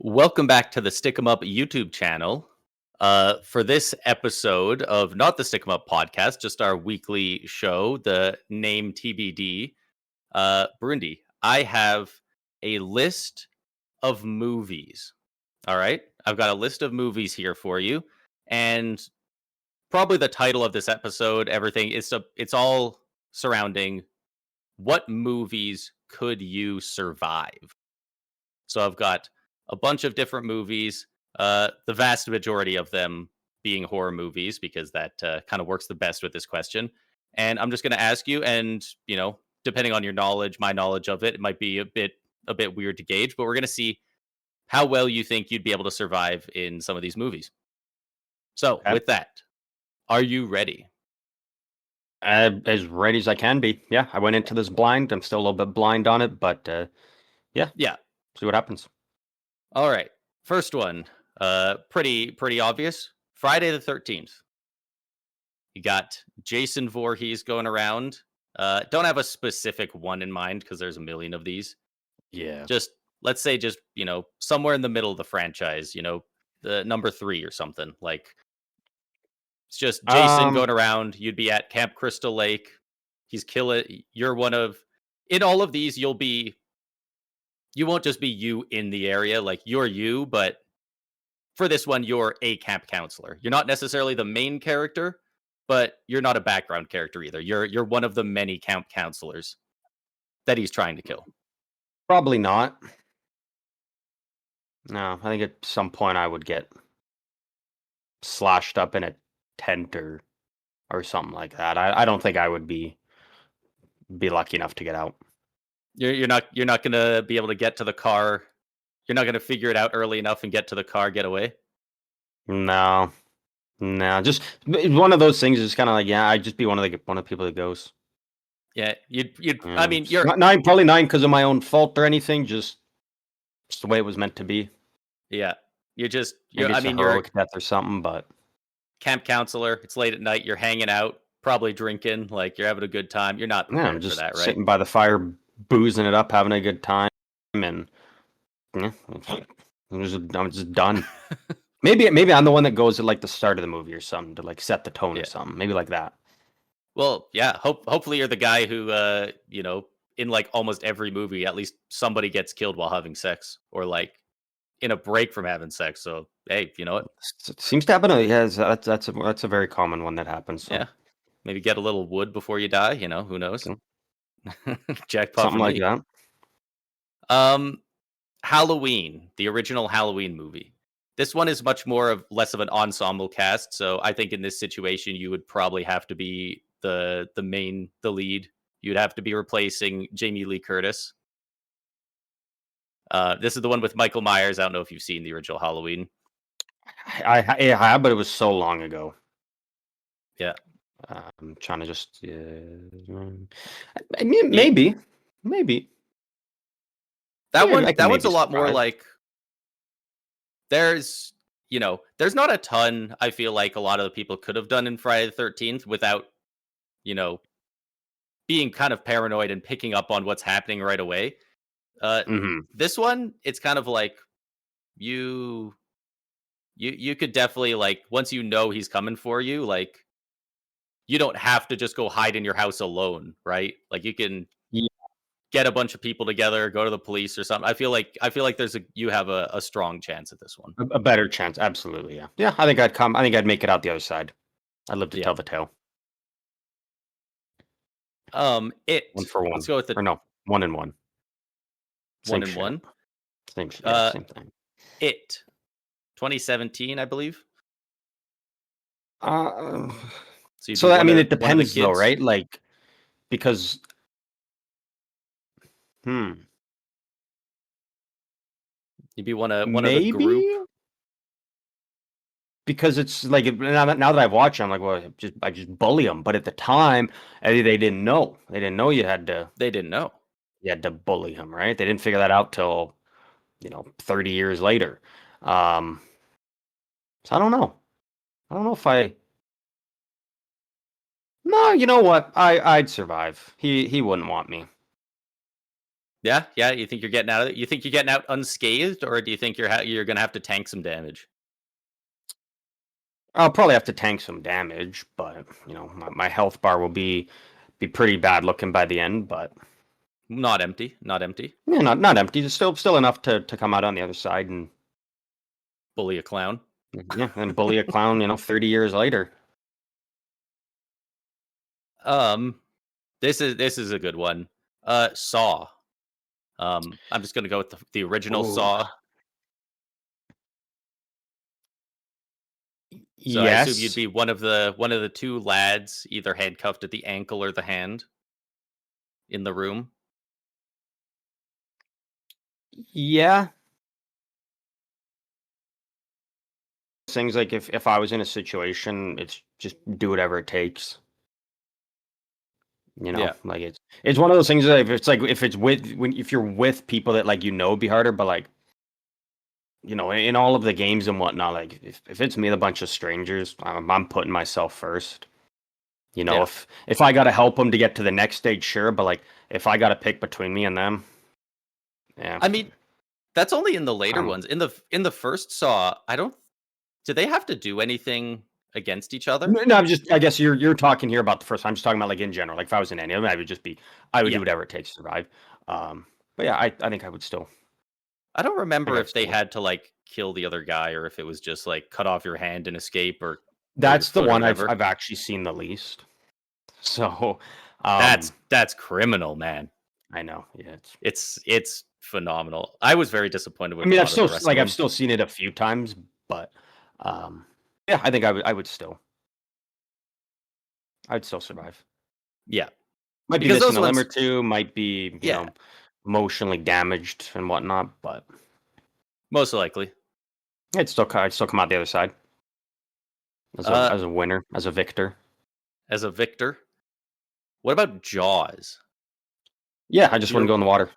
Welcome back to the Stick 'em Up YouTube channel. For this episode of not the Stick 'em Up podcast, just our weekly show, the name TBD, Broondy, I have a list of movies. All right. I've got a list of movies here for you. And probably the title of this episode, everything, it's all surrounding what movies could you survive? So I've got a bunch of different movies, the vast majority of them being horror movies because that kind of works the best with this question. And I'm just going to ask you, and depending on your knowledge, my knowledge of it, it might be a bit weird to gauge, but we're going to see how well you think you'd be able to survive in some of these movies. So, Okay. with that, are you ready? As ready as I can be. Yeah, I went into this blind. I'm still a little bit blind on it, but yeah, Yeah. see what happens. All right. First one, pretty obvious. Friday the 13th. You got Jason Voorhees going around. Don't have a specific one in mind because there's a million of these. Yeah. Just let's say somewhere in the middle of the franchise, the number 3 or something. Like it's just Jason Um. going around. You'd be at Camp Crystal Lake. He's killing. You're one of in all of these. You won't just be you in the area. Like you're you, but for this one, you're a camp counselor. You're not necessarily the main character, but you're not a background character either. You're one of the many camp counselors that he's trying to kill. Probably not. No, I think at some point I would get slashed up in a tent or something like that. I don't think I would be lucky enough to get out. You're not gonna be able to get to the car. You're not gonna figure it out early enough and get to the car, get away. No, no, just one of those things. Is kind of like, yeah, I'd just be one of the people that goes. Yeah, you'd. I Yeah, mean, just not nine, probably nine because of my own fault or anything. Just the way it was meant to be. yeah. You're just. Maybe I it's a mean, you're a heroic death or something, but camp counselor. It's late at night. You're hanging out, probably drinking. Like you're having a good time. You're not yeah, I'm prepared for just that, right? sitting by the fire, boozing it up, having a good time, and yeah, I'm just done. Maybe I'm the one that goes at like the start of the movie or something to like set the tone or Yeah. something. Maybe like that. Well, yeah. Hopefully, you're the guy who, in like almost every movie, at least somebody gets killed while having sex, or like in a break from having sex. So, hey, you know what? It seems to happen. Yeah, that's a very common one that happens. So Yeah, maybe get a little wood before you die. Who knows? so, Jackpot something for like me. that. Um, Halloween, the original Halloween movie. This one is much more of less of an ensemble cast. So, I think in this situation, you would probably have to be the lead. You'd have to be replacing Jamie Lee Curtis. This is the one with Michael Myers. I don't know if you've seen the original Halloween. Yeah, I have, but it was so long ago. Yeah. I'm trying to just. I mean, maybe. That Yeah, one I can that one's a maybe lot more survive. like there's there's not a ton I feel like a lot of the people could have done in Friday the 13th without, you know, being kind of paranoid and picking up on what's happening right away. Uh Hmm. this one, it's kind of like you you could definitely like once you know he's coming for you, like you don't have to just go hide in your house alone, right? Like you can Yeah, get a bunch of people together, go to the police or something. I feel like you have a strong chance at this one. a better chance. Absolutely. Yeah. Yeah. I think I'd come. I think I'd make it out the other side. I'd live to Yeah. tell the tale. One It. for Let's one. go with the Or no, one and one. one Same and shit. one. Same shit. Yeah, Uh, same thing. it. 2017, I believe. Uh, So you'd be so I mean, it one of the depends though, kids. right? Like because hmm, You'd be one of the group. maybe because it's like now that I've watched, it, I'm like, well, I just bully them. But at the time, they didn't know. They didn't know They didn't know. you had to bully him, right? They didn't figure that out till 30 years later. Um, so I don't know. I don't know if I. No, you know what? I'd survive. He wouldn't want me. Yeah, yeah. You think you're getting out of it? You think you're getting out unscathed, or do you think you're gonna have to tank some damage? I'll probably have to tank some damage, but my health bar will be pretty bad looking by the end. But Not empty. Not empty. yeah, not empty. There's still enough to come out on the other side and Bully a clown. yeah, and bully a clown. 30 years later. Um, this is a good one. Saw. I'm just gonna go with the original Ooh. Saw. So I assume you'd Yes. be one of the two lads, either handcuffed at the ankle or the hand in the room. Yeah. Things like if I was in a situation, it's just do whatever it takes. Yeah. Like it's one of those things that if it's if you're with people that like it'd be harder, but like in all of the games and whatnot, like if it's me and a bunch of strangers, I'm putting myself first. Yeah. If I gotta help them to get to the next stage, sure, but like if I gotta pick between me and them, yeah. I mean, that's only in the later Um, ones. In the first Saw, I don't. Do they have to do anything against each other? no, I guess you're talking here about the first. I'm just talking about like in general. Like if I was in any of them, I would do Yeah. whatever it takes to survive. But yeah, I think I would still. I don't I think remember I'd if they still. had to like kill the other guy or if it was just like cut off your hand and escape or your That's the foot or one I've whatever. I've actually seen the least. So, That's um, that's criminal, man. I know. Yeah, it's. It's phenomenal. I was very disappointed I with a mean, lot of the rest of I've them. still seen it a few times, but um, yeah, I think I would still. I'd still survive. Yeah, Might be because missing those a limb or ones. two. Might be Yeah, emotionally damaged and whatnot, but most likely. I'd still come out the other side as a Uh, as a winner, as a victor. as a victor, what about Jaws? Yeah, I just wouldn't You're go in the water.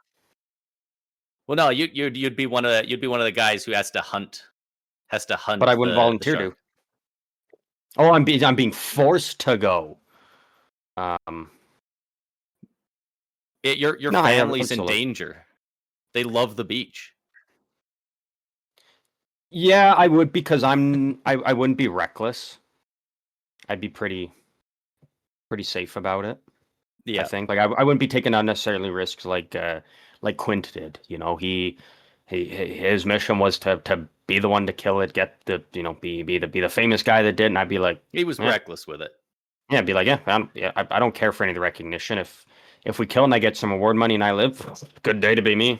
well, no, you'd be one of the guys who has to hunt But I wouldn't the volunteer to. shark. Oh, I'm being forced to go. Um, Your no, I would family's in still look. danger. They love the beach. Yeah, I would because I wouldn't be reckless. I'd be pretty safe about it. I Yeah, think like I wouldn't be taking unnecessarily risks like Quint did. His mission was to be the one to kill it, get the be the famous guy that did, and I'd be like, he was yeah, reckless with it. yeah, be like, I don't care for any of the recognition. If we kill and I get some award money and I live, good day to be me.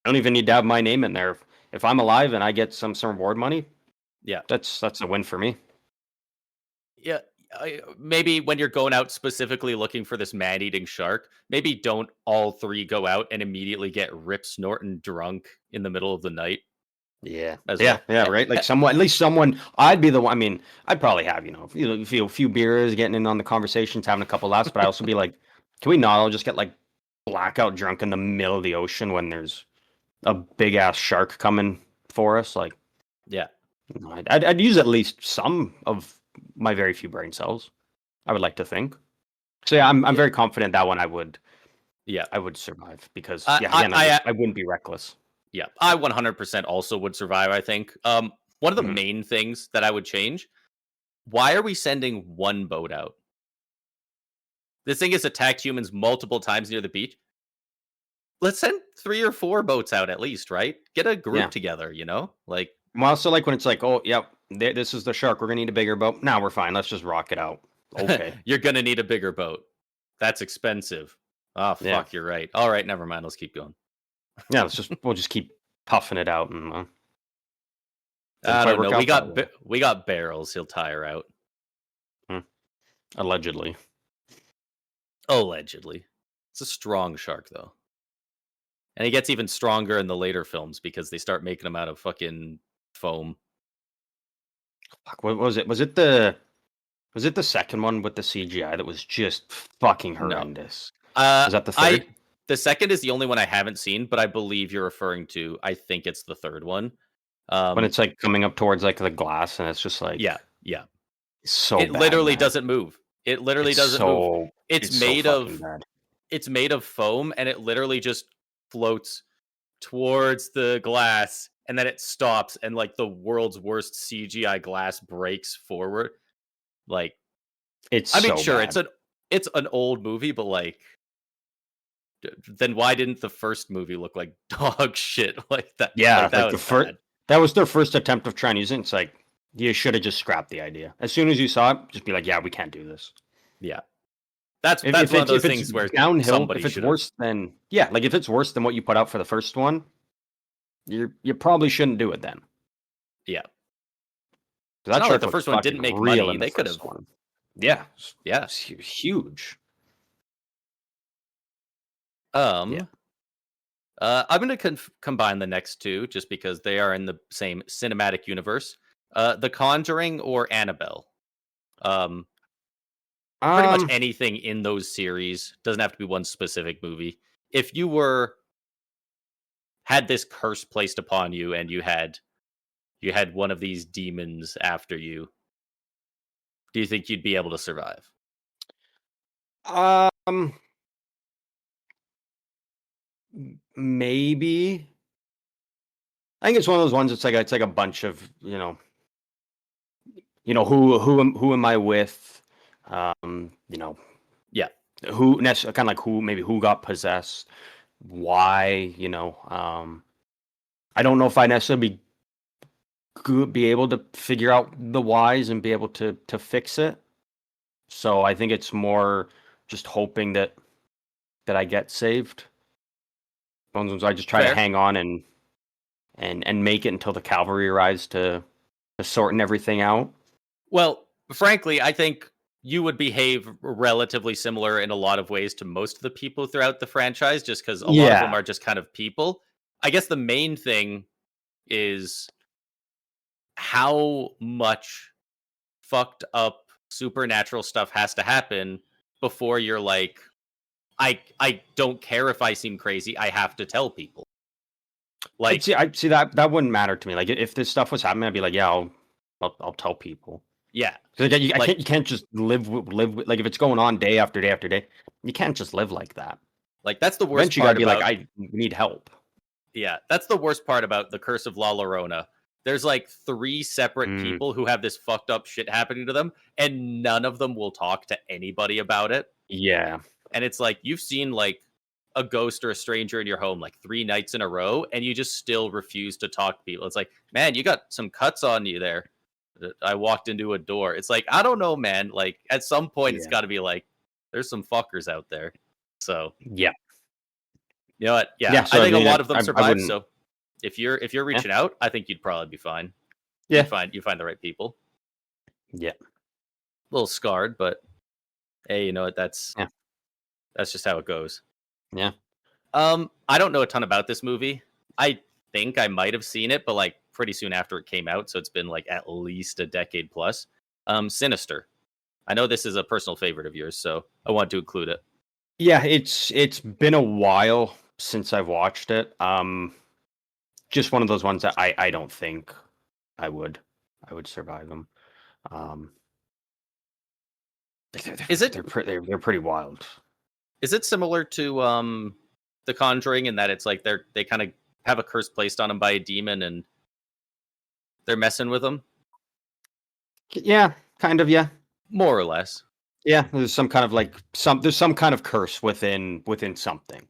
I don't even need to have my name in there. If I'm alive and I get some reward money, Yeah, that's a win for me. yeah. Maybe when you're going out specifically looking for this man-eating shark, maybe don't all three go out and immediately get rip snorting drunk in the middle of the night Yeah, as yeah, well. yeah, right. Like someone, at least someone. I'd be the one. I mean, I'd probably have a few beers, getting in on the conversations, having a couple laughs. But I also be like, can we not all just get like blackout drunk in the middle of the ocean when there's a big ass shark coming for us? Like, Yeah, I'd use at least some of my very few brain cells. I would like to think. So yeah, I'm yeah, very confident that one yeah. I would survive because I, yeah, I, again, I, I wouldn't be reckless. yeah, I 100% also would survive. I think. One of the Mhm. main things that I would change. Why are we sending one boat out? This thing has attacked humans multiple times near the beach. Let's send 3 or 4 boats out at least, right? Get a group Yeah. together, you know? Like, Well, also like when it's like, oh, yep, this is the shark. We're gonna need a bigger boat. Now we're fine. Let's just rock it out. Okay. you're gonna need a bigger boat. That's expensive. Oh, Yeah. fuck, you're right. Alright, never mind, let's keep going. Yeah. We'll just keep puffing it out, and doesn't I quite don't work know, we out that got way. we got barrels he'll tire out. Hmm. Allegedly. Allegedly. It's a strong shark, though. And he gets even stronger in the later films because they start making him out of fucking foam. Fuck, what was it? Was it the second one with the CGI that was just fucking No. horrendous? Uh, Was that the I third? the second is the only one I haven't seen, but I believe you're referring to I think it's the third one. When Um, it's like coming up towards like the glass, and it's just yeah, like yeah. so It bad, literally man. doesn't move. It literally It's doesn't move. so It's it's so made fucking of bad. it's made of foam and it literally just floats towards the glass, and then it stops, and like the world's worst CGI glass breaks forward. Like, It's I mean, so sure, bad. it's an old movie, but like, then why didn't the first movie look like dog shit like that? Like Yeah, that like the was first bad. that was their first attempt of trying to use it. It's like you should have just scrapped the idea. As soon as you saw it, just be like, yeah, we can't do this. Yeah, that's If, that's if one of it's those if it's things where downhill, somebody if it's should have. worse than yeah, like if it's worse than what you put out for the first one, you probably shouldn't do it then. Yeah, 'Cause it's that not like shark the looked first one fucking didn't make real money. in the They could first have. one. Yeah, Yeah. it's huge. Yeah. Um. I'm going to combine the next two just because they are in the same cinematic universe. The Conjuring or Annabelle. Um, Pretty much Um. anything in those series doesn't have to be one specific movie. If you were had this curse placed upon you and you had one of these demons after you, do you think you'd be able to survive? Um. Maybe. I think it's one of those ones. It's like a bunch of who am I with? You know Yeah, who kind of like who maybe who got possessed, why I don't know if I necessarily be able to figure out the whys and be able to fix it. So I think it's more just hoping that I get saved. Those ones I just try to fair. hang on and make it until the cavalry arrives to sorting everything out. Well, frankly, I think you would behave relatively similar in a lot of ways to most of the people throughout the franchise, just because a lot of them Yeah. are just kind of people. I guess the main thing is how much fucked up supernatural stuff has to happen before you're like, I don't care if I seem crazy. I have to tell people. Like, I'd see that wouldn't matter to me. Like if this stuff was happening, I'd be like, yeah, I'll tell people. yeah, 'Cause again, like you can't just like if it's going on day after day after day, you can't just live like that. that's the worst Eventually, you gotta part be like, about. I need help. Yeah, that's the worst part about the Curse of La Llorona. There's like three separate Mm, people who have this fucked up shit happening to them, and none of them will talk to anybody about it. yeah, And it's like you've seen like a ghost or a stranger in your home like 3 nights in a row, and you just still refuse to talk to people. It's like, man, you got some cuts on you there. I walked into a door. It's like, I don't know, man. Like at some point, it's yeah, got to be like, there's some fuckers out there. So yeah, you know what? Yeah, yeah. I So I think a mean, lot of them I survive. wouldn't. So if you're Yeah, reaching out, I think you'd probably be fine. yeah, You'd find the right people. yeah, A little scarred, but hey, you know what? yeah, That's just how it goes. yeah. I don't know a ton about this movie. I think I might have seen it, but like pretty soon after it came out, so it's been like at least a decade plus. Sinister. I know this is a personal favorite of yours, so I want to include it. Yeah, it's been a while since I've watched it. Just one of those ones that I don't think I would I would survive them. Um, Is it they're pretty wild. is it similar to The Conjuring in that it's like they kind of have a curse placed on them by a demon and they're messing with them, Yeah, kind of. Yeah, more or less. yeah. There's some kind of like there's some kind of curse within something,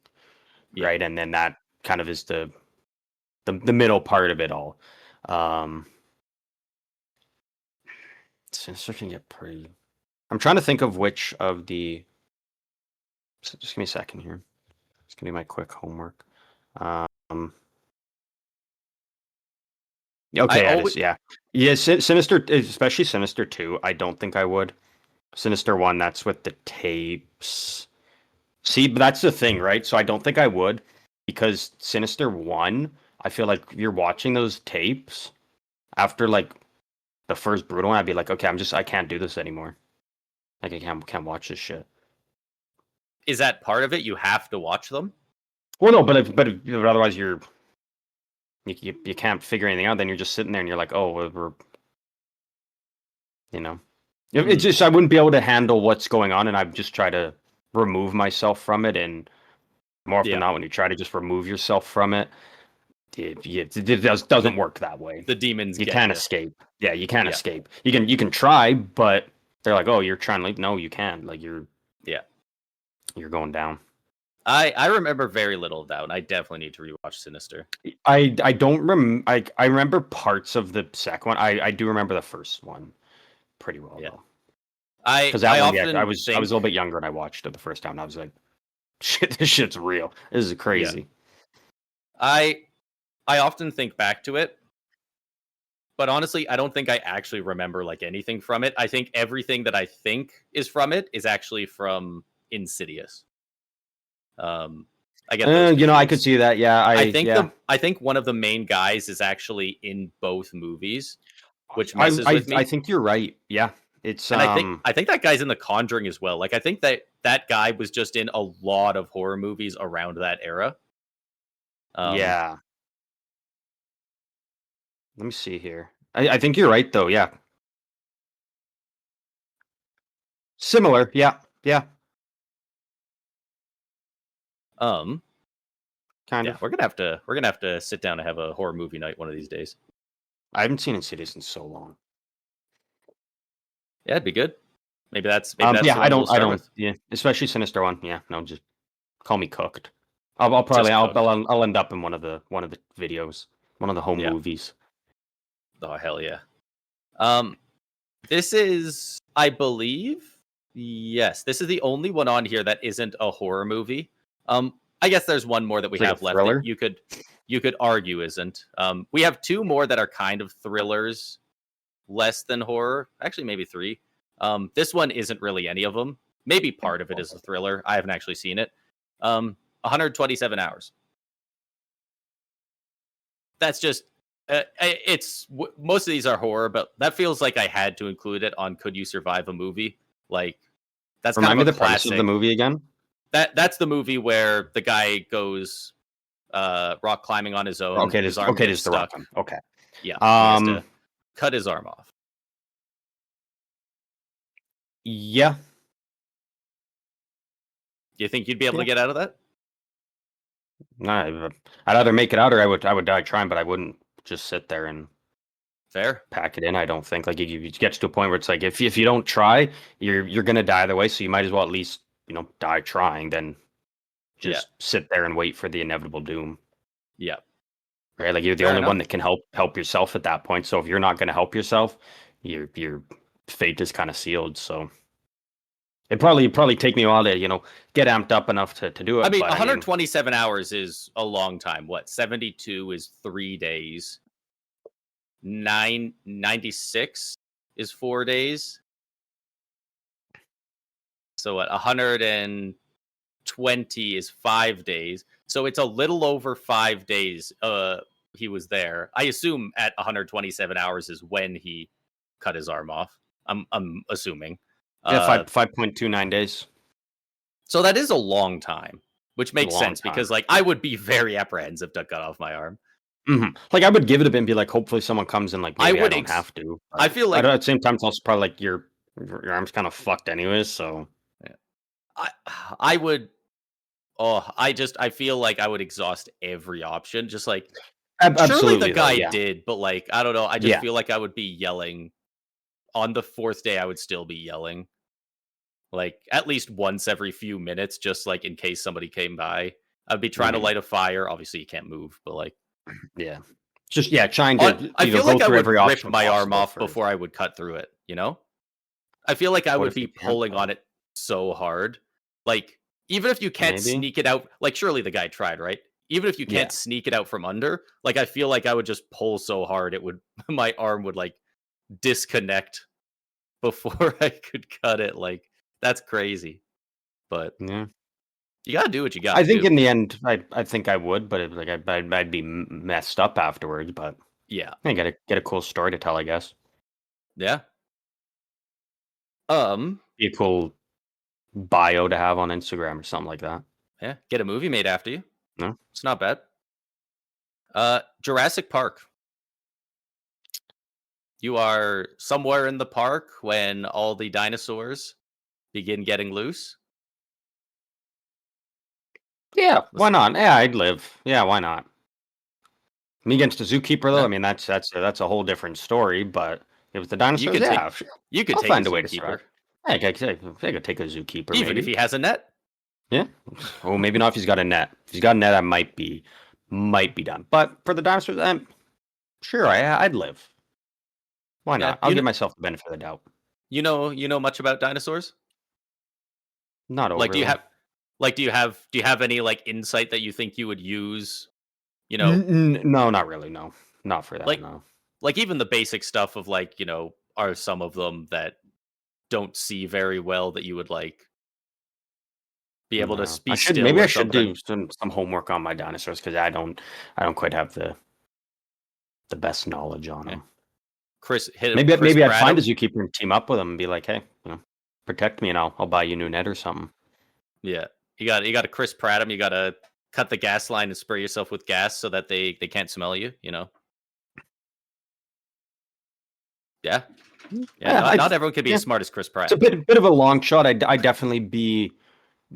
Yeah. right? And then that kind of is the middle part of it all. Um, Sinister can get pretty. I'm trying to think of which of the. Just give me a second here. Just gonna do my quick homework. Um, I okay, yeah, it always is. Yeah, yeah. Sinister, especially Sinister 2. I don't think I would. Sinister 1. That's with the tapes. See, but that's the thing, right? So I don't think I would because Sinister 1. I feel like you're watching those tapes after like the first brutal one. I'd be like, okay, I can't do this anymore. Like I can't watch this shit. is that part of it. You have to watch them. Well, no, but otherwise you can't figure anything out. Then you're just sitting there and you're like, oh, we're you know, it's Hmm. just I wouldn't be able to handle what's going on, and I'd just try to remove myself from it and More often than Yeah. not, when you try to just remove yourself from it, it doesn't The work that way. the demons You get can't you. escape. Yeah, you can't Yeah. escape. You can try, but they're like, oh, you're trying to leave. No, you can't. Like Yeah. you're going down. I remember very little of that, and I definitely need to rewatch Sinister. I don't I remember parts of the second one. I do remember the first one pretty well Yeah. though. I Because that I one, yeah, I often was a think, little bit younger and I watched it the first time and I was like, shit, this shit's real. This is yeah. crazy. I I often think back to it, but honestly, I don't think I actually remember like anything from it. I think everything that I think is from it is actually from Insidious. Um, I get those I could confused. see that. Yeah, yeah. I think one of the main guys is actually in both movies, which messes with I me. think you're right. Yeah. It's And I think that guy's in The Conjuring as well. Like I think that guy was just in a lot of horror movies around that era. Um, yeah. Let me see here. I think you're right though. Yeah. Similar. Yeah. Yeah. um, Kind yeah, of. we're gonna have to sit down and have a horror movie night one of these days. I haven't seen Insidious in so long. Yeah, it'd be good. Maybe that's Yeah, the one we'll I start don't, with. yeah, especially Sinister one. Yeah, no, just call me cooked. I'll Just probably, cooked. I'll end up in one of the videos, one of the home Yeah. movies. Oh hell yeah. Um, this is, I believe, yes, this is the only one on here that isn't a horror movie. I guess there's one more that we It's like a have left that thriller. you could argue isn't. We have two more that are kind of thrillers, less than horror. Actually, maybe three. This one isn't really any of them. Maybe part of it is a thriller. I haven't actually seen it. 127 hours. That's just most of these are horror, but that feels like I had to include it on Could You Survive a Movie? Like that's kind of Remind me a the premise of the classic. movie again. That's the movie where the guy goes rock climbing on his own, his arm Okay, gets this is the rock stuck. one. Okay. Yeah, and he has Um. to cut his arm off. Yeah. Do you think you'd be able Yeah. to get out of that? No, I'd either make it out or I would die trying, but I wouldn't just sit there and Fair. pack it in. I don't think like you get to a point where it's like if you don't try, you're gonna die either way. So you might as well at least die trying than Yeah. just sit there and wait for the inevitable doom. Yeah. Right? Like you're the Fair only one enough. that can help yourself at that point. So if you're not gonna help yourself, your fate is kind of sealed. So it probably take me a while to get amped up enough to do I it. mean, But I mean, 127 hours is a long time. What? 72 is 3 days. 96 is 4 days. So what? 120 is 5 days. So it's a little over 5 days he was there. I assume at 127 hours is when he cut his arm off. I'm assuming. yeah, Uh 5.29 days. so that is a long time, which It's a makes long sense time. because like I would be very apprehensive to cut off my arm. Like I would give it a bit and be like, hopefully someone comes and like I maybe I would don't have to. I But feel I like don't, at the same time, it's also probably like your arm's kind of fucked anyways. So I I would I feel like I would exhaust every option. Just like surely the absolutely though, guy yeah, did, but like I don't know. I just yeah, feel like I would be yelling on the fourth day. I would still be yelling like at least once every few minutes, just like in case somebody came by. I'd be trying to hmm light a fire. Obviously, you can't move, but like yeah. Just yeah, trying on, to I feel go like I through would every rip option my arm possible off first. before I would cut through it. You know, I feel like I What would if be you can't pulling on though? it so hard. Like, even if you can't Maybe. sneak it out, like, surely the guy tried, right? Even if you can't Yeah. sneak it out from under, like, I feel like I would just pull so hard it would, my arm would, like, disconnect before I could cut it. Like, that's crazy. But Yeah. you gotta do what you I gotta think do. in the end, I think I would, but like I'd be messed up afterwards. But Yeah. I get a cool story to tell, I guess. Yeah. Um, Be a cool bio to have on Instagram or something like that. yeah. Get a movie made after you. No. It's not bad. Jurassic Park. You are somewhere in the park when all the dinosaurs begin getting loose. Yeah, why Let's, not? Yeah, I'd live. Yeah, why not? Me against a zookeeper though, I yeah, mean that's a whole different story. But if it's the you dinosaurs, could yeah, take sure. you could I'll take a find a way to survive. zookeeper, I could take a zookeeper even if maybe. he has a net. Yeah. Well, maybe not if he's got a net. If he's got a net, I might be done. But for the dinosaurs, I'm sure I'd live. Why Yeah, not? I'll give myself the benefit of the doubt. you know much about dinosaurs? Not Like, overly. do you have any like insight that you think you would use? You know, No, not really. No, not for that. like No, even the basic stuff of like, are some of them that don't see very well that you would like be able to no. be still Maybe I or should something? do some homework on my dinosaurs because I don't quite have the best knowledge on Yeah. them. Chris Maybe I'd Pratt find a him. zookeeper and team up with him and be like, hey, protect me and I'll buy you a new net or something. Yeah. You got to Chris Pratt him. You got to cut the gas line and spray yourself with gas so that they can't smell you, you know. Yeah. Yeah, Yeah, not everyone can be yeah. as smart as Chris It's a Pratt. bit of a long shot. I definitely be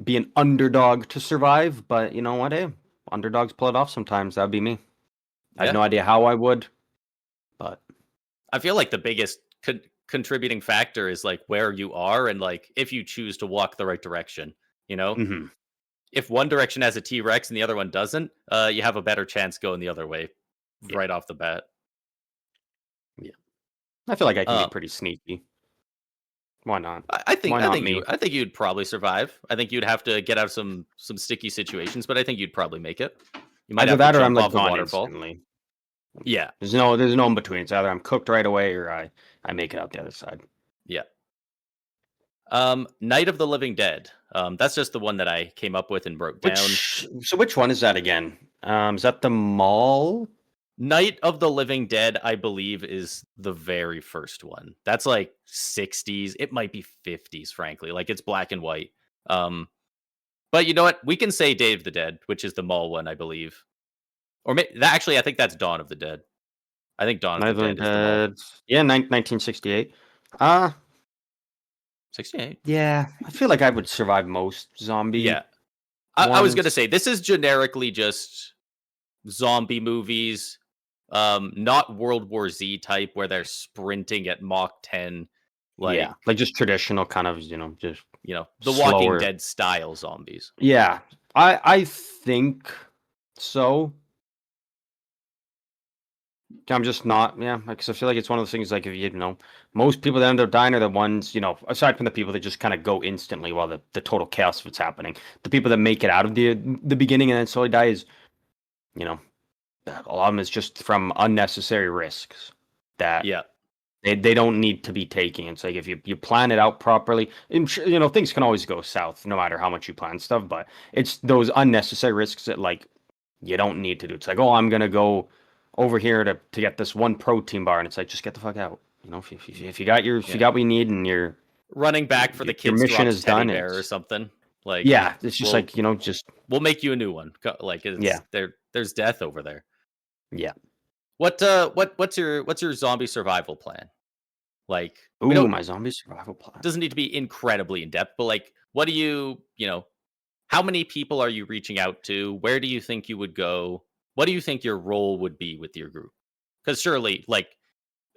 an underdog to survive, but you know what? Hey, underdogs pull it off sometimes. That'd be me. I have Yeah. no idea how I would, but I feel like the biggest contributing factor is like where you are and like if you choose to walk the right direction, you know? hmm If one direction has a T-Rex and the other one doesn't, you have a better chance going the other way yeah, right off the bat. yeah. I feel like I can be Um, pretty sneaky. Why not? I Why I not think me? I think you'd probably survive. I think you'd have to get out of some sticky situations, but I think you'd probably make it. You might Either have to that or I'm jump like off a gone waterfall. instantly. Yeah, There's no in between. It's either I'm cooked right away or I make it out the other side. yeah. Night of the Living Dead. That's just the one that I came up with and wrote down. Which one is that again? Is that the mall? Night of the Living Dead, I believe, is the very first one. That's like 60s. It might be 50s, frankly. Like it's black and white. Um, but you know what? We can say Day of the Dead, which is the mall one, I believe. Actually, I think that's Dawn of the Dead. I think Dawn of Night the of the Living Dead is the mall. Dead. Yeah, 1968. Uh 68. yeah. I feel like I would survive most zombie Yeah. I was gonna ones. say this is generically just zombie movies, not World War Z type where they're sprinting at Mach 10, Yeah, like, like just traditional kind of, just The Walking slower. Dead style zombies. Yeah, I think so. I'm just not, yeah, because I feel like it's one of those things like if most people that end up dying are the ones, aside from the people that just kind of go instantly while the total chaos of what's happening. The people that make it out of the beginning and then slowly die is, you know, a lot of them is just from unnecessary risks that Yeah, they don't need to be taking. It's like if you plan it out properly, and things can always go south no matter how much you plan stuff, but it's those unnecessary risks that like you don't need to do. It's like, oh, I'm gonna go over here to get this one protein bar, and it's like just get the fuck out. If you got if you yeah. got what you need and Running back for the your kids mission dropped is teddy done, bear or it's something. Like, yeah, it's just we'll like just we'll make you a new one. Like yeah, it's there's death over there. yeah. What's your zombie survival plan? Like we Ooh, don't my zombie survival plan. doesn't need to be incredibly in depth, but like what do how many people are you reaching out to? Where do you think you would go? What do you think your role would be with your group? Because surely, like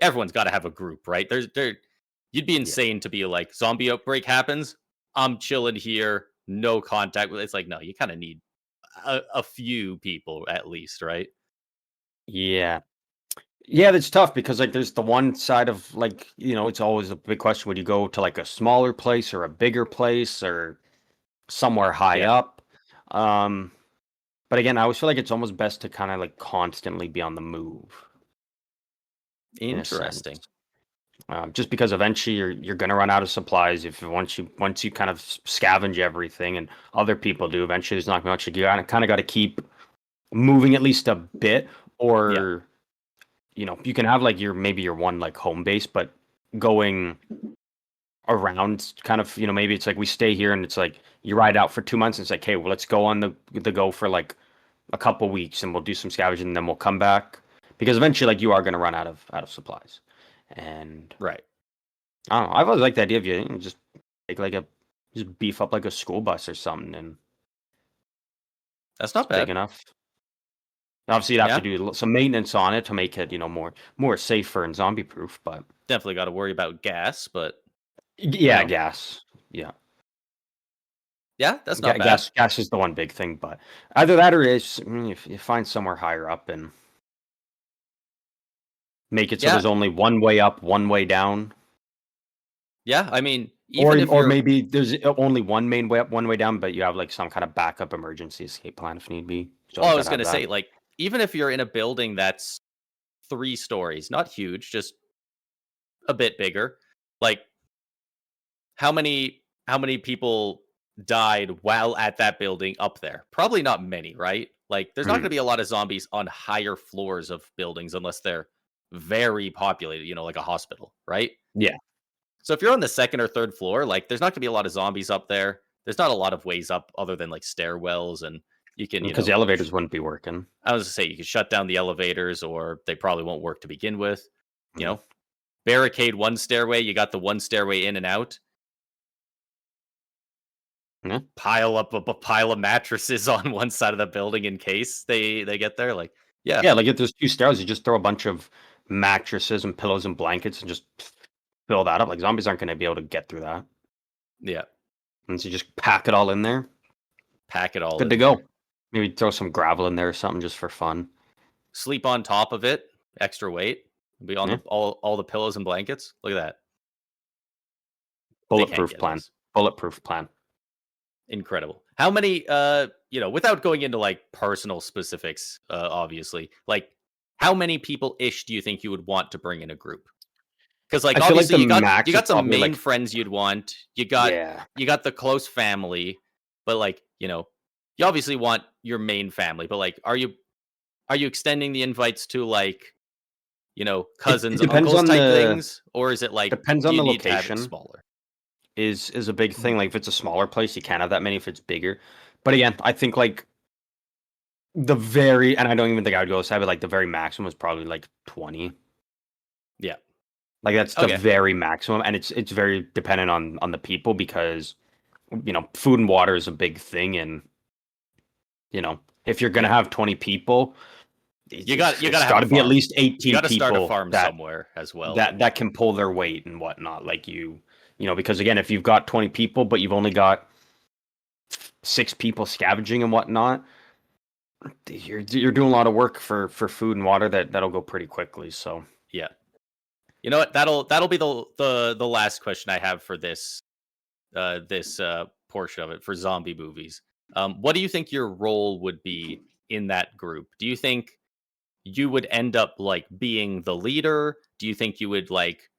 everyone's got to have a group, right? You'd be Yeah. insane to be like zombie outbreak happens. I'm chilling here, no contact with. It's like no, you kind of need a few people at least, right? Yeah. Yeah, that's tough because like there's the one side of like, it's always a big question. Would you go to like a smaller place or a bigger place or somewhere high Yeah, up? Um, but again, I always feel like it's almost best to kind of like constantly be on the move in a interesting. sense. Just because eventually you're gonna run out of supplies if once you kind of scavenge everything and other people do, eventually there's not much. You kind of got to keep moving at least a bit, Yeah, or you can have like maybe your one like home base, but going around kind of, maybe it's like we stay here and it's like you ride out for 2 months and it's like, hey, well, let's go on the go for like a couple weeks and we'll do some scavenging and then we'll come back because eventually like you are going to run out of supplies. And right. I don't know, I've always liked the idea of just take like just beef up like a school bus or something and That's It's not big bad. enough. Obviously, you'd have to Yeah, do some maintenance on it to make it, more safer and zombie proof. But definitely got to worry about gas, but you yeah, know, gas. Yeah, yeah, that's not bad. gas is the one big thing. But either that or if you find somewhere higher up and make it so Yeah, there's only one way up, one way down, yeah. I mean, or even if or you're, maybe there's only one main way up, one way down, but you have like some kind of backup emergency escape plan if need be. You well, always I got was to have gonna that. say, like, even if you're in a building that's 3 stories, not huge, just a bit bigger, like how many people died while at that building up there? Probably not many, right? Like there's not going to Mhm. be a lot of zombies on higher floors of buildings unless they're very populated, like a hospital, right? Yeah, So if you're on the second or third floor, like there's not going to be a lot of zombies up there. There's not a lot of ways up other than like stairwells, and you can, because the elevators wouldn't be working. I was to say you can shut down the elevators or they probably won't work to begin with, you Mm. know. Barricade one stairway, you got the one stairway in and out. Yeah. Pile up a pile of mattresses on one side of the building in case they get there, like, yeah, Yeah, like if there's 2 stairs, you just throw a bunch of mattresses and pillows and blankets and just fill that up. Like zombies aren't going to be able to get through that. yeah, And so you just pack it all in there. pack it all Good to in there. go. Maybe throw some gravel in there or something just for fun. Sleep on top of it, extra weight, be on the Yeah. all the pillows and blankets. Look at that. They can't Bulletproof get plan. us. Bulletproof plan. Incredible. How many, without going into, like, personal specifics, obviously, like, how many people-ish do you think you would want to bring in a group? Because like I feel like obviously the you max is got some probably main like friends you'd want. You got yeah. you got the close family, but like, you obviously want your main family, but like are you extending the invites to like, It cousins, depends uncles on type the things? Or is it like depends on you the need to have it location smaller? is a big thing. Mhm. Like if it's a smaller place, you can't have that many if it's bigger. But again, I think like the very and I don't even think I would go side, but like the very maximum is probably like 20. Yeah. Like that's the Okay. very maximum, and it's very dependent on the people because food and water is a big thing, and if you're gonna Yeah. have 20 people, You got it's to have got a to be at farm. least You 18 got to start a people farm that somewhere as well. that can pull their weight and whatnot. Like because again, if you've got 20 people, but you've only got 6 people scavenging and whatnot, you're doing a lot of work for food and water that'll go pretty quickly. So Yeah. You know what? That'll be the last question I have for this portion of it for zombie movies. What do you think your role would be in that group? Do you think you would end up like being the leader? Do you think you would like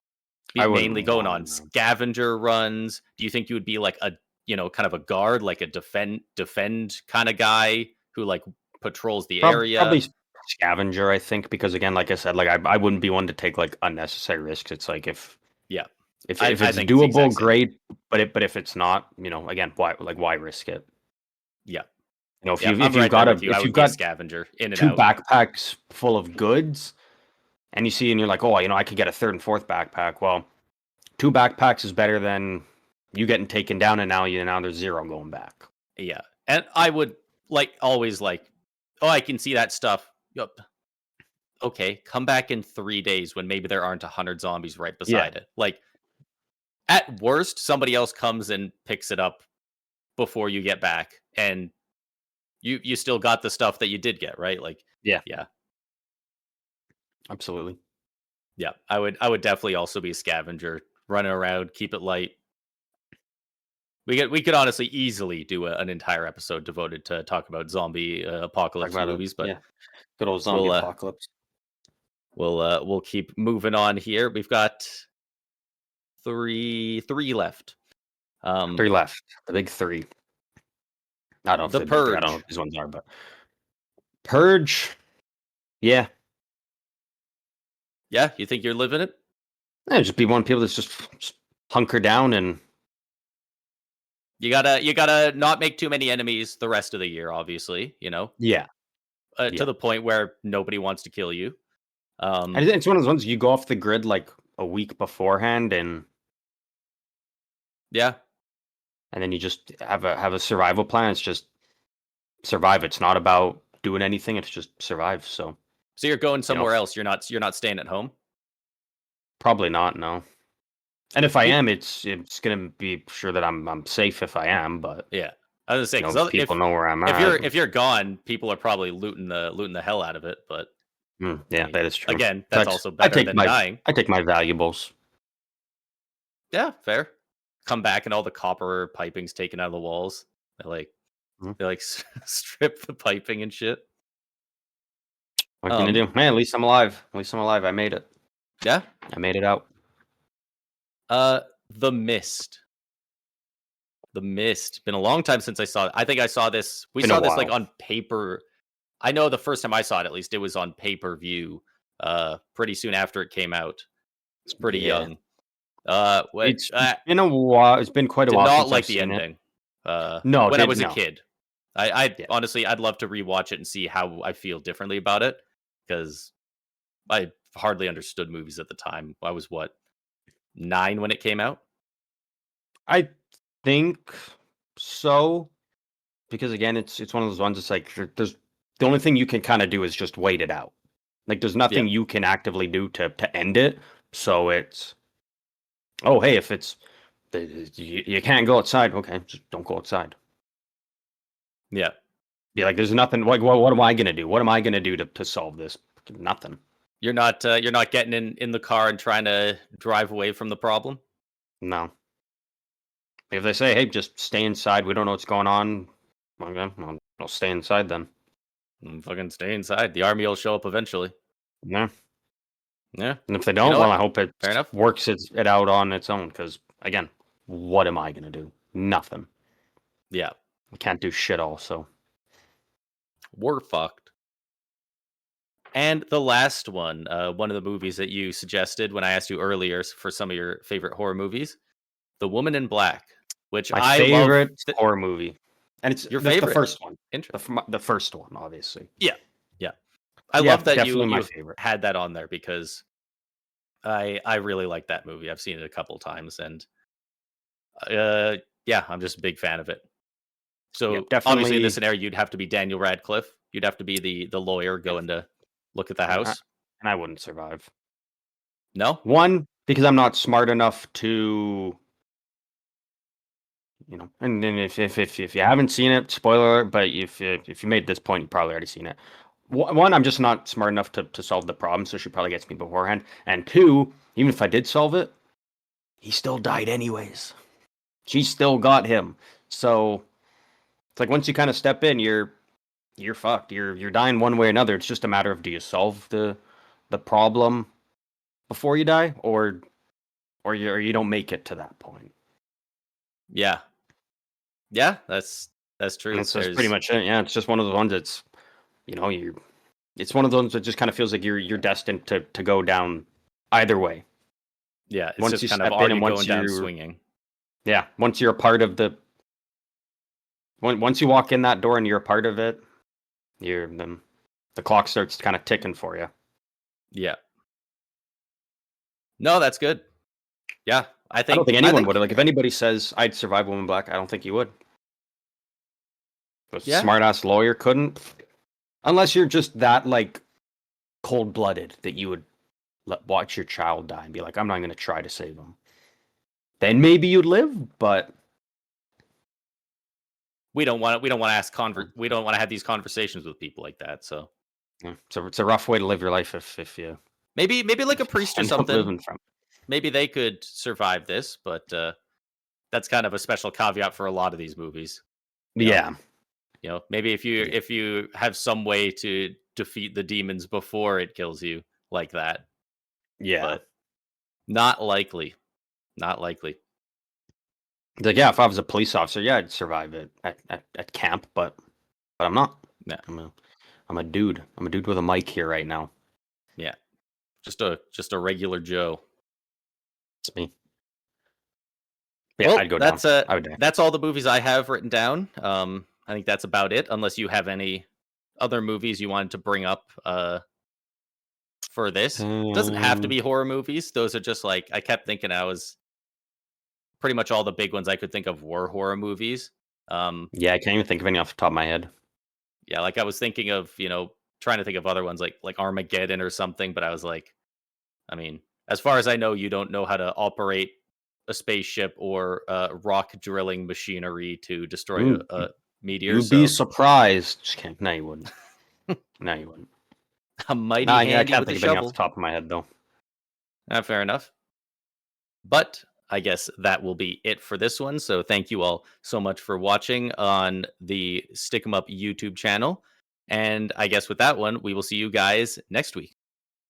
be I mainly wouldn't going want to on know. scavenger runs? Do you think you would be like a kind of a guard, like a defend kind of guy who like patrols the area? Probably scavenger, I think, because again, like I said, like I wouldn't be one to take like unnecessary risks. It's like Yeah, if I it's think it's the doable, exact same. great. But if it's not, again, why risk it? Yeah, If yeah, you I'm if you've right there got with you. I if you've would be a got scavenger in and two out. backpacks full of goods, and you see, and you're like, oh, I could get a third and fourth backpack. Well, 2 backpacks is better than you getting taken down, and now there's zero going back. Yeah. And I would like always like, oh, I can see that stuff. Yup. Okay, come back in 3 days when maybe there aren't 100 zombies right Yeah, beside it. Like at worst, somebody else comes and picks it up before you get back, and you still got the stuff that you did get, right? Like, yeah, yeah, absolutely. yeah. I would definitely also be a scavenger, running around, keep it light. We could honestly easily do an entire episode devoted to talk about zombie Talk apocalypse about it. movies, but Yeah, good old zombie we'll apocalypse. we'll keep moving on here. We've got three left. Um, 3 left. The big 3. I don't know if The they're big 3. I don't know Purge. what these ones are, but Purge. Yeah, Yeah, you think you're living it? just be one of the people that's just hunker down and You gotta not make too many enemies the rest of the year. Obviously, yeah, to yeah. the point where nobody wants to kill you. And Um, it's one of those ones you go off the grid like a week beforehand, yeah, and then you just have a survival plan. It's just survive. It's not about doing anything. It's just survive. So So you're going you know, somewhere else. You're not staying at home. probably not. No. And if I Pe- am, it's gonna be sure that I'm safe if I am. But yeah, I was gonna say if because people know where I'm if at, you're gone, people are probably looting the hell out of it. But I yeah, mean, that is true. again, So that's also better than dying. I take my valuables. Yeah, fair. Come back and all the copper piping's taken out of the walls. They like Mm, they like strip the piping and shit. What can you Um, do? Man, at least I'm alive. At least I'm alive. I made it. yeah. I made it out. The Mist. The Mist. Been a long time since I saw it. I think I saw this. We Been a saw this like while. on paper. I know the first time I saw it, at least, it was on pay per view. Pretty soon after it came out. It's pretty Yeah. young. What? It's been a while. It's been quite a Did while not since I've like the seen it. ending. No, When I did was a no. kid, I Yeah. honestly, I'd love to rewatch it and see how I feel differently about it because I hardly understood movies at the time. I was what 9 when it came out. I think so because again, it's one of those ones. It's like there's the only thing you can kind of do is just wait it out. Like there's Yeah, nothing you can actively do to end it. So it's oh hey, if it's you can't go outside, okay, just don't go outside. yeah. Be like, there's nothing. Like, what am I gonna do? What am I gonna do to solve this? Nothing. You're not getting in the car and trying to drive away from the problem. No. If they say, hey, just stay inside, we don't know what's going on. Okay, I'll stay inside then. Fucking stay inside. The army will show up eventually. Yeah. Yeah. And if they You don't, know well, I what? hope it Fair enough. works it out on its own. Because again, what am I gonna do? Nothing. Yeah. I can't do shit. Also, We're fucked. And the last one of the movies that you suggested when I asked you earlier for some of your favorite horror movies, The Woman in Black, which my I love. favorite horror movie, and it's Your the favorite? first one. Interesting. The first one, obviously. Yeah. Yeah. I Yeah, love that you definitely my you favorite. had that on there because I really like that movie. I've seen it a couple times and uh yeah, I'm just a big fan of it. Yeah, So obviously in this definitely. scenario you'd have to be Daniel Radcliffe. You'd have to be the lawyer Yeah, going to look at the and house. I wouldn't survive. No? One, because I'm not smart enough to, and then if you haven't seen it, spoiler alert, but if you made this point, you probably already seen it. One, I'm just not smart enough to solve the problem, so she probably gets me beforehand. And two, even if I did solve it, he still died anyways. She still got him. So it's like once you kind of step in, you're fucked. You're dying one way or another. It's just a matter of do you solve the problem before you die, or you don't make it to that point. Yeah. Yeah, that's And true. that's just pretty There's much it. Yeah, it's just one of the ones that's you it's one of those that just kind of feels like you're destined to go down either way. yeah, it's Once just you kind of step are in you and going down swinging? once you're a part of once you walk in that door and you're a part of it, you're then the clock starts kind of ticking for you. Yeah. No, that's good. Yeah. I I don't think think I anyone would. think Like if anybody says I'd survive Woman Black, I don't think you would. A yeah. smart ass lawyer couldn't. Unless you're just that like cold blooded that you would watch your child die and be like, I'm not going to try to save him. Then maybe you'd live, but We don't want to we don't want to have these conversations with people like that. So so it's a rough way to live your life if you maybe like a if you priest or end up something. living from. Maybe they could survive this, but that's kind of a special caveat for a lot of these movies. You know, Yeah, maybe if you yeah, if you have some way to defeat the demons before it kills you like that, yeah. but not likely. Not likely. It's like yeah, if I was a police officer, yeah, I'd survive it at camp, but I'm not. Yeah, I'm a I'm a dude. I'm a dude with a mic here right now. yeah. Just a regular Joe. It's me. Yeah, Well, I'd go down. I would die. that's all the movies I have written down. I think that's about it. Unless you have any other movies you wanted to bring up for this. Doesn't have to Um, be horror movies. Those are just like I kept thinking I was pretty much all the big ones I could think of were horror movies. Um, yeah, I can't even think of any off the top of my head. Yeah, like I was thinking of, trying to think of other ones like Armageddon or something, but I was like, I mean, as far as I know, you don't know how to operate a spaceship or rock drilling machinery to destroy Ooh, a meteor. you'd be So surprised. Just kidding. No, you wouldn't. No, you wouldn't. I'm No, mighty I handy can't with a think of any off the shovel. top of my head though. Fair enough. But I guess that will be it for this one. So thank you all so much for watching on the Stick 'em Up YouTube channel. And I guess with that one, we will see you guys next week.